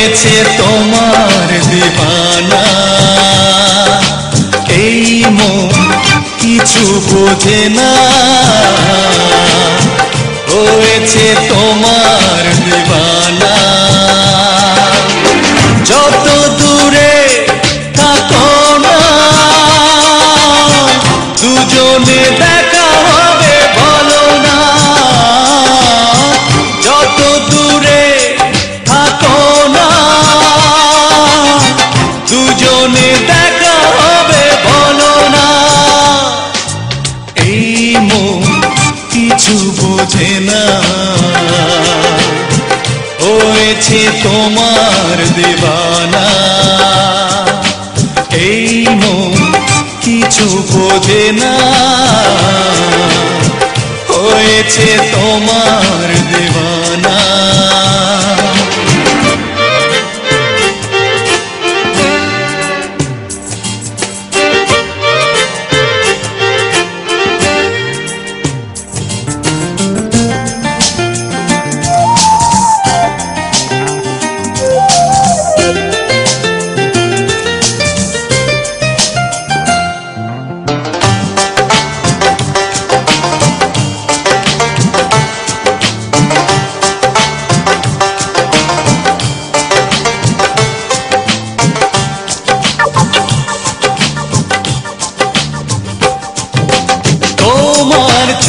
হয়েছে তোমার দিবানা। এই মন কিছু বোঝে না, হয়েছে তোমার দিবানা। যত দূরে থাকো না, দুজনে দেখা হবে বলো না। যত দূরে থাকো না, দুজনে দেখা হবে বলো না। এই মন কিছু বোঝে না, হয়েছে তোমার দিবানা। এই মন কিছু বোঝে না, হয়েছে তোমার দিবানা।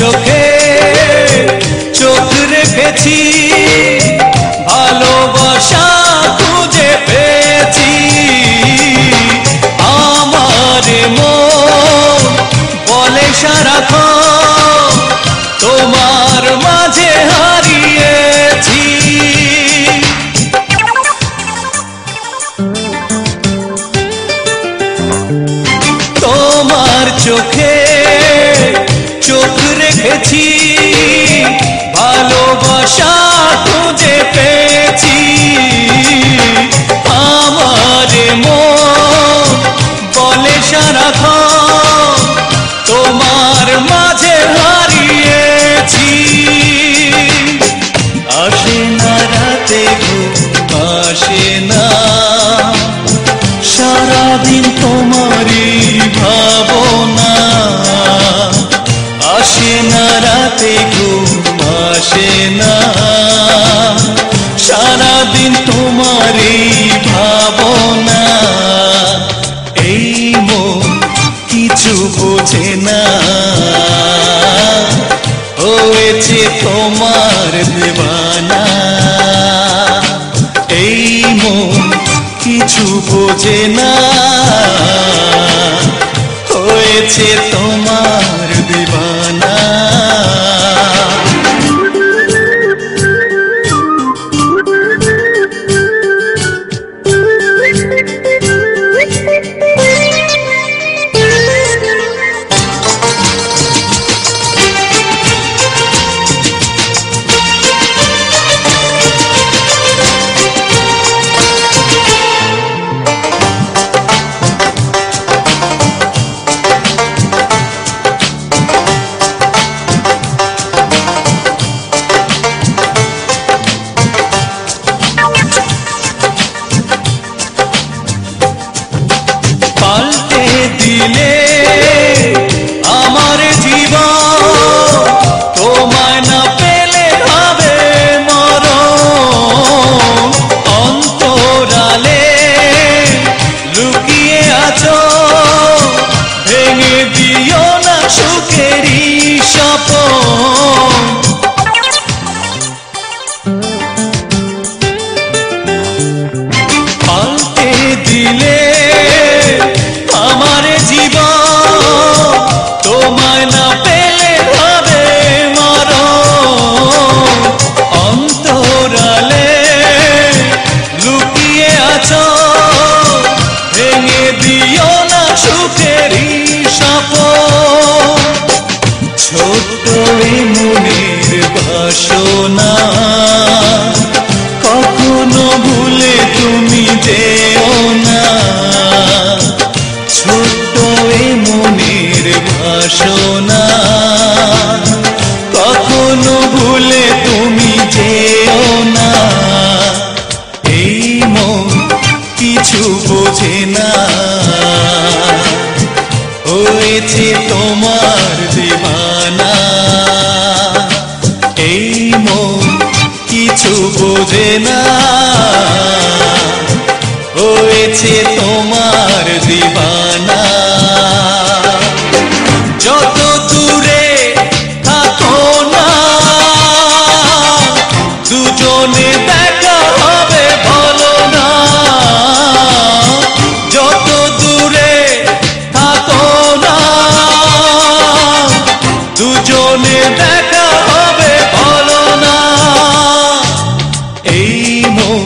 চোখে চোখ রেখেছি, ভালোবাসা খুঁজে পেয়েছি। আমার মন বলে সারাক্ষণ তোমার মাঝে হারিয়েছি। তোমার চোখে চোখ রেখেছি, ভালোবাসা খুঁজে পেয়েছি। আমার মন বলে সারাক্ষণ তোমার মাঝে হারিয়েছি। আসে না রাতে ঘুম, আসে না সারাদিন তোমারই ভাবনা। আসে না রাতে ঘুম, আসে না সারাদিন তোমারই ভাবনা। এই মন কিছু বোঝে না, হয়েছে তোমার দিবানা। এই মন কিছু বোঝে না, হয়েছে তোমার দিবানা। দিলে আমার জীবন, তোমায় না পেলে হবে মরণ। অন্তরালে লুকিয়ে আছো, ভেঙে দিও না সুখেরই স্বপন। পাল্টে দিলে আমার জীবন, তোমায় না পেলে হবে মরণ। অন্তরালে লুকিয়ে আছো, ভেঙে দিও না সুখেরই স্বপন। ছোট্ট মনের বাসনা কখনো ভুলে তুমি যেও না। ছোট্ট মনের বাসনা কখনো ভুলে তুমি যেও না। এই মন বোঝে না হয়েছে তোমার দিবানা যত দূরে থাকো না দুজনে দেখা হবে বলো না যত দূরে থাকো না দুজনে দেখা হবে বলো না এই মন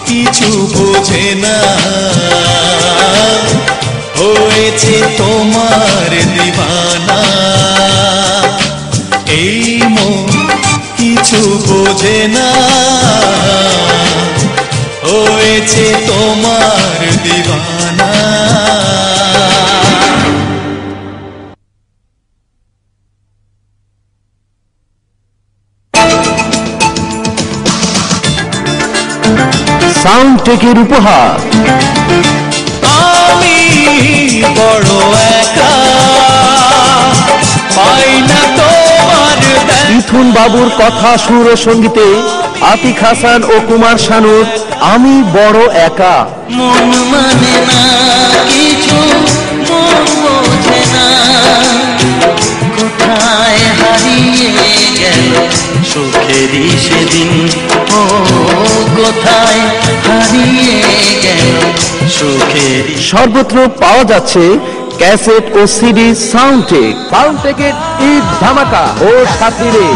কিছু বোঝে না হয়েছে তোমার দিবানা এই মন কিছু বোঝে না হয়েছে তোমার দিবানা সাউন্ডটেকের উপহার আমি বড় একা পাই না তোমার মিথুন বাবুর কথা সুর ও সঙ্গীতে আতিক হাসান ও কুমার শানুর আমি বড় একা মন মানে না কিছু মন বোঝে না কোথায় হারিয়ে গেল সুখেরই সেদিন ও কোথায় হারিয়ে গেল সুখেরই সর্বত্র পাওয়া যাচ্ছে ক্যাসেট ও সিডি সাউন্ডটেকের ঈদ ধামাকা ও সাথীরে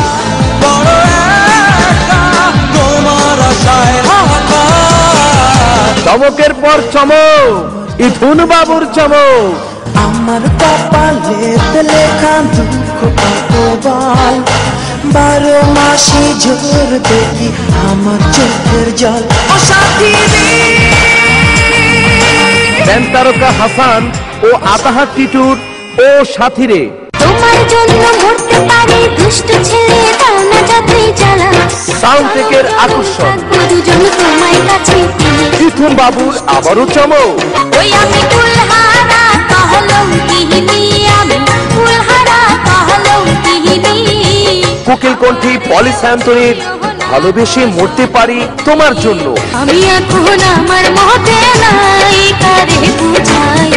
চমকের পর চমক মিথুন বাবুর চমক আমার কপালে লেখা দুঃখ কতবার 12 মাসে ঝড় দেখি আমার চোখের জল ও সাথী রে ব্যান্ড তারকা হাসান ও আতাহার টিটুর ও সাথীরে তোমার জন্য মরতে পারি দুষ্ট ছেলে দাও না যাত্রী জ্বালা সাউন্ডটেকের আকর্ষণ দুজন তোমায় কাছে মিথুন বাবুর আবারও চমক ওই আমি কুলহারা কাহলো কিহিনি আমি কুলহারা কাহলো কিহিনি কোকিল কণ্ঠী পলি স্যান্তনির ভালোবেসে মরতে পারি তোমার জন্য আমি এখন আমার মধ্যে নাই কারে বুঝাই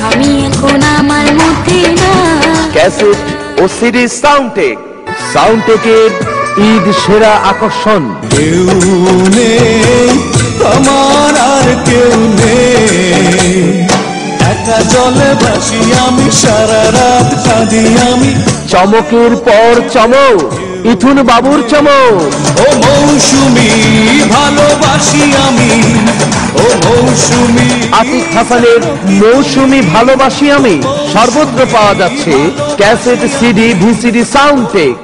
আমি এখন আমার মধ্যে নাই ক্যাসেট ও সিডি সাউন্ডটেকের ঈদ সেরা আকর্ষণ কেউ নেই আমার আর কেউ নেই একা জলে ভাসি আমি সারা রাত কাঁদি আমি চমকের পর চমক মিথুন বাবুর চমক ও মৌসুমি ভালোবাসি আমি ও মৌসুমি আতিক হাসানের মৌসুমি ভালোবাসি আমি সর্বত্র পাওয়া যাচ্ছে ক্যাসেট সিডি ভিসিডি সাউন্ডটেক